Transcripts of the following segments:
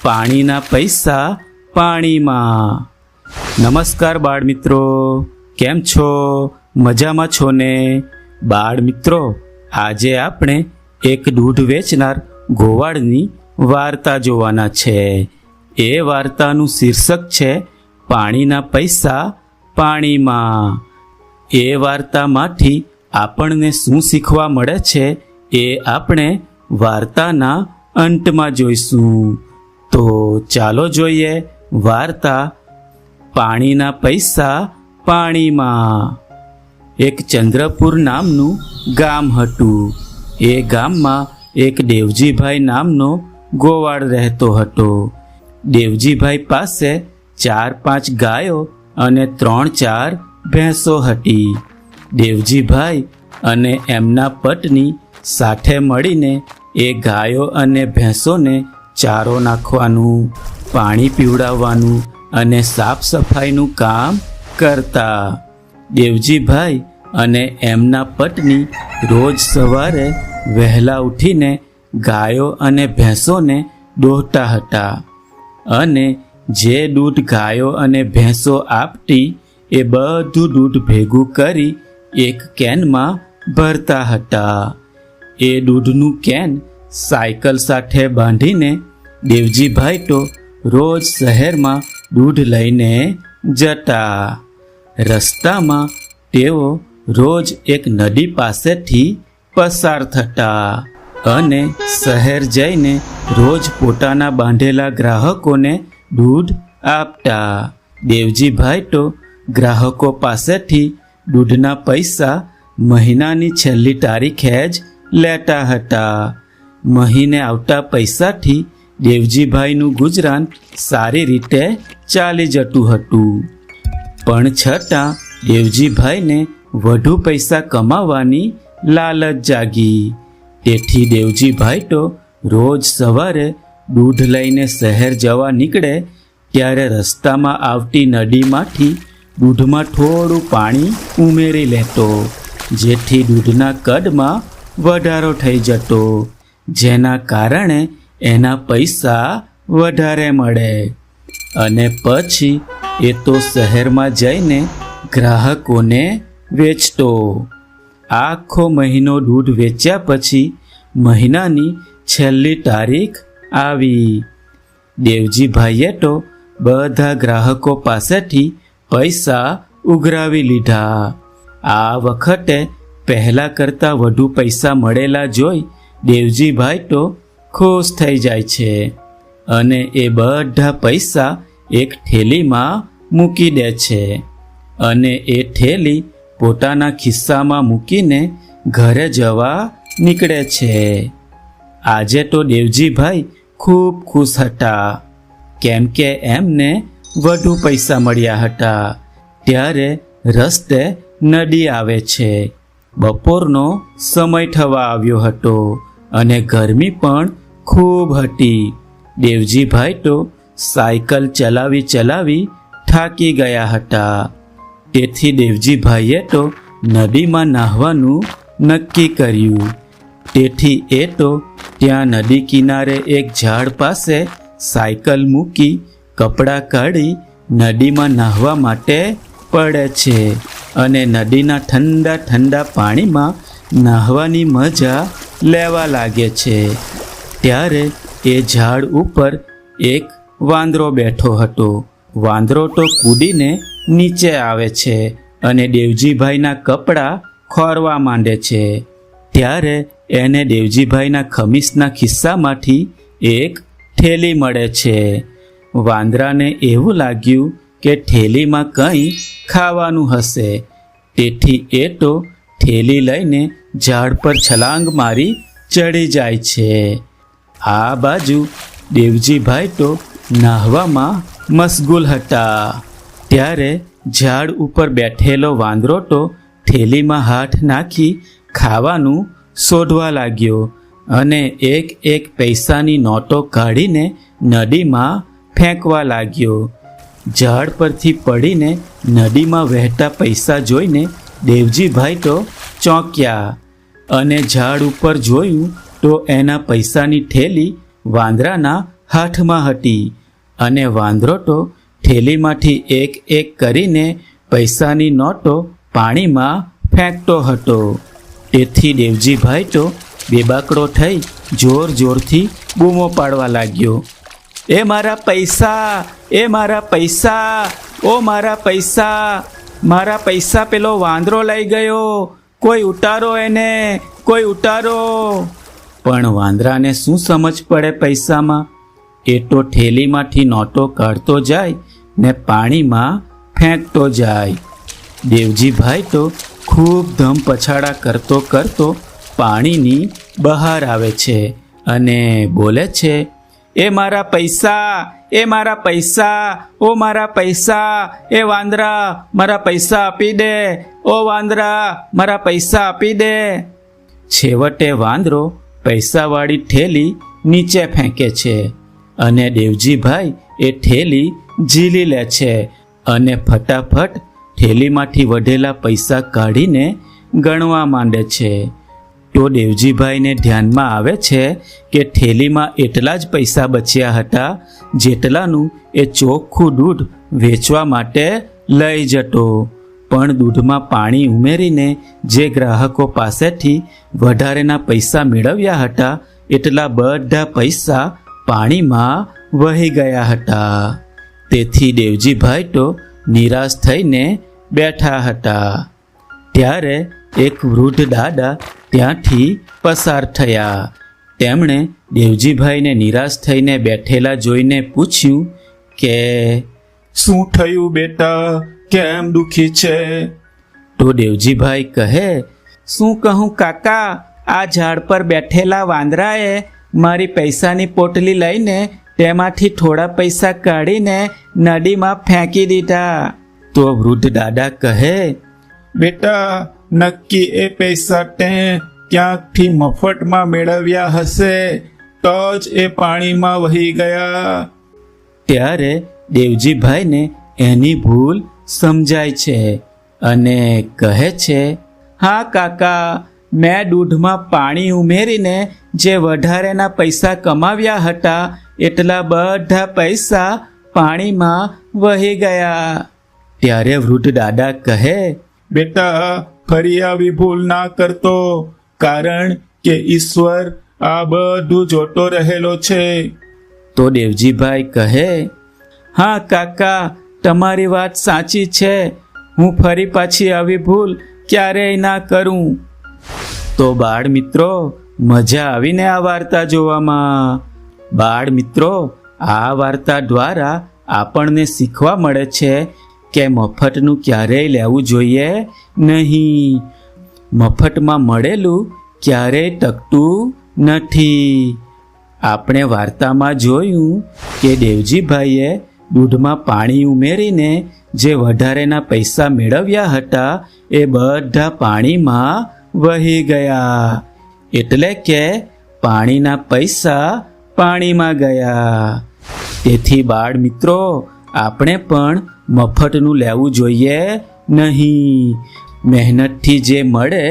પાણીના પૈસા પાણીમાં। નમસ્કાર બાળ મિત્રો, કેમ છો? મજામાં છો ને? બાળ મિત્રો, આજે આપણે એક દૂધ વેચનાર ગોવાળની વાર્તા જોવાના છે। એ વાર્તાનું શીર્ષક છે પાણીના પૈસા પાણીમાં। એ વાર્તામાંથી આપણને શું શીખવા મળે છે એ આપણે વાર્તાના અંતમાં જોઈશું। તો ચાલો જોઈએ વાર્તા પાણીના પૈસા પાણીમાં। એક ચંદ્રપુર નામનું ગામ હતું। એ ગામમાં એક દેવજીભાઈ નામનો ગોવાળ રહેતો હતો। દેવજીભાઈ પાસે 4-5 ગાયો અને 3-4 ભેંસો હતી। દેવજીભાઈ અને એમના પત્ની સાથે મળીને એ ગાયો અને ભેંસોને ચારો નાખવાનું, પાણી પીવડાવવાનું અને સાફ સફાઈનું કામ કરતા। દેવજીભાઈ અને એમના પત્ની રોજ સવારે વહેલા ઉઠીને ગાયો અને ભેંસોને દોહતા હતા અને જે દૂધ ગાયો અને ભેંસો આપતી એ બધું દૂધ ભેગું કરી એક કેનમાં ભરતા હતા। એ દૂધનું કેન સાયકલ સાથે બાંધીને દેવજીભાઈ તો રોજ શહેરમાં દૂધ લઈને જતા। રસ્તામાં તેઓ રોજ એક નદી પાસેથી પસાર થતા અને શહેર જઈને રોજ પોતાના બાંધેલા ગ્રાહકોને દૂધ આપતા। દેવજીભાઈ તો ગ્રાહકો પાસેથી દૂધના પૈસા મહિનાની છેલ્લી તારીખે જ લેતા હતા। મહિને આવતા પૈસાથી દેવજીભાઈનું ગુજરાન સારી રીતે ચાલી જતું હતું, પણ છતાં દેવજીભાઈને વધુ પૈસા કમાવાની લાલચ જાગી। તેથી દેવજીભાઈ તો રોજ સવારે દૂધ લઈને શહેર જવા નીકળે ત્યારે રસ્તામાં આવતી નદીમાંથી દૂધમાં થોડું પાણી ઉમેરી લેતો, જેથી દૂધના કદમાં વધારો થઈ જતો, જેના કારણે એના પૈસા વધારે મળે અને પછી એ તો શહેરમાં જઈને ગ્રાહકોને વેચતો। આખો મહિનો દૂધ વેચ્યા પછી મહિનાની છેલ્લી તારીખ આવી। દેવજીભાઈએ તો બધા ગ્રાહકો પાસેથી પૈસા ઉઘરાવી લીધા। આ વખતે પહેલાં કરતાં વધુ પૈસા મળેલા જોઈ દેવજીભાઈ તો ખુશ થઈ જાય છે અને એ બધા પૈસા એક થેલીમાં મૂકી દે છે અને એ થેલી પોતાના ખિસ્સામાં મૂકીને ઘરે જવા નીકળે છે। આજે તો દેવજીભાઈ ખૂબ ખુશ હતા, કેમ કે એમને વધુ પૈસા મળ્યા હતા। ત્યારે રસ્તે નદી આવે છે। બપોરનો સમય થવા આવ્યો હતો અને ગરમી પણ ખૂબ હતી। દેવજીભાઈ તો સાયકલ ચલાવી થાકી ગયા હતા। તેથી દેવજીભાઈએ તો નદીમાં નાહવાનું નક્કી કર્યું। તેથી એ તો ત્યાં નદી કિનારે એક ઝાડ પાસે સાયકલ મૂકી કપડાં કાઢી નદીમાં નાહવા માટે પડે છે અને નદીના ઠંડા ઠંડા પાણીમાં નાહવાની મજા લેવા લાગે છે। ત્યારે એ ઝાડ ઉપર એક વાંદરો બેઠો હતો। વાંદરો તો કૂદીને નીચે આવે છે અને દેવજીભાઈના કપડાં ખોરવા માંડે છે। ત્યારે એને દેવજીભાઈના ખમીસના ખિસ્સામાંથી એક થેલી મળે છે। વાંદરાને એવું લાગ્યું કે થેલીમાં કંઈ ખાવાનું હશે, તેથી એ તો થેલી લઈને ઝાડ પર છલાંગ મારી ચડી જાય છે। આ બાજુ દેવજીભાઈ તો નાહવામાં મશગુલ હતા। ત્યારે ઝાડ ઉપર બેઠેલો વાંદરો તો થેલીમાં હાથ નાખી ખાવાનું શોધવા લાગ્યો અને એક પૈસાની નોટો કાઢીને નદીમાં ફેંકવા લાગ્યો। ઝાડ પરથી પડીને નદીમાં વહેતા પૈસા જોઈને દેવજીભાઈ તો ચોંક્યા અને ઝાડ ઉપર જોયું તો એના પૈસાની થેલી વાંદરાના હાથમાં હતી અને વાંદરો તો થેલીમાંથી એક એક કરીને પૈસાની નોટો પાણીમાં ફેંકતો હતો. તેથી દેવજીભાઈ તો બેબાકડો થઈ જોર જોરથી બૂમો પાડવા લાગ્યો, એ મારા પૈસા, એ મારા પૈસા, ઓ મારા પૈસા, મારા પૈસા પેલો વાંદરો લઈ ગયો, કોઈ ઉતારો એને, કોઈ ઉતારો. પણ વાંદરાને શું સમજ પડે પૈસામાં? એ તો થેલીમાંથી નોટો કાઢતો જાય ને પાણીમાં ફેંકતો જાય. દેવજીભાઈ તો ખૂબ ધમ પછાડા કરતો કરતો પાણીની બહાર આવે છે અને બોલે છે, એ મારા પૈસા, એ મારા પૈસા, ઓ મારા પૈસા, એ વાંદરા મારા પૈસા આપી દે, ઓ વાંદરા મારા પૈસા આપી દે. છેવટે વાંદરો પૈસાવાળી થેલી નીચે ફેંકે છે અને દેવજીભાઈ એ થેલી ઝીલી લે છે અને ફટાફટ થેલીમાંથી વધેલા પૈસા કાઢીને ગણવા માંડે છે. તો દેવજીભાઈને ધ્યાનમાં આવે છે કે થેલીમાં એટલા જ પૈસા બચ્યા હતા જેટલાનું એ ચોખ્ખું દૂધ વેચવા માટે લઈ જતો. પણ દૂધમાં પાણી ઉમેરીને જે ગ્રાહકો પાસેથી વધારેના પૈસા મેળવ્યા હતા એટલા બધા પૈસા પાણીમાં વહી ગયા હતા. તેથી દેવજીભાઈ તો નિરાશ થઈને બેઠા હતા. ત્યારે એક વૃદ્ધ દાદા ત્યાંથી પસાર થયા. તેમણે દેવજીભાઈને નિરાશ થઈને બેઠેલા જોઈને પૂછ્યું કે, શું થયું બેટા, કેમ દુખી છે? તો દેવજીભાઈ કહે, શું કહું કાકા, આ ઝાડ પર બેઠેલા વાંદરાએ મારી પૈસાની પોટલી લઈને તેમાંથી થોડા પૈસા કાઢીને નદીમાં ફેંકી દીધા. તો વૃદ્ધ દાદા કહે, બેટા, નક્કી એ પૈસા તે ક્યાંકથી મફતમાં મેળવ્યા હશે, તો જ એ પાણીમાં વહી ગયા. ત્યારે દેવજીભાઈને એની ભૂલ સમજાય છે અને કહે છે, હા કાકા, મેં દૂધમાં પાણી ઉમેરીને જે વધારેના પૈસા કમાવ્યા હતા એટલા બધા પૈસા પાણીમાં વહી ગયા. ત્યારે વૃદ્ધ દાદા કહે, બેટા, ફરી આવી ભૂલ ના કરતો, કારણ કે ઈશ્વર આ બધું જોતો રહેલો છે. તો દેવજીભાઈ કહે, હા કાકા, તમારી વાત સાચી છે, હું ફરી પાછી આવી ભૂલ ક્યારેય ના કરું. તો બાળ મિત્રો, મજા આવીને આ વાર્તા જોવામાં. બાળ મિત્રો, આ વાર્તા દ્વારા આપણને શીખવા મળે છે કે મફતનું ક્યારેય લેવું જોઈએ નહીં. મફતમાં મળેલું ક્યારેય ટકતું નથી. આપણે વાર્તામાં જોયું કે દેવજીભાઈએ દૂધમાં પાણી ઉમેરીને જે વધારેના પૈસા મેળવ્યા હતા એ બધા પાણીમાં વહી ગયા. એટલે કે પાણીના પૈસા પાણીમાં ગયા. તેથી બાળ મિત્રો, આપણે પણ મફતનું લેવું જોઈએ નહીં. મહેનતથી જે મળે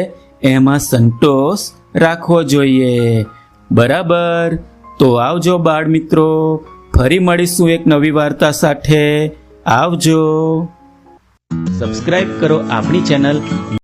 એમાં સંતોષ રાખવો જોઈએ. બરાબર? તો આવજો બાળ મિત્રો, ફરી મળીશું એક નવી વાર્તા સાથે. આવજો. સબસ્ક્રાઇબ કરો આપણી ચેનલ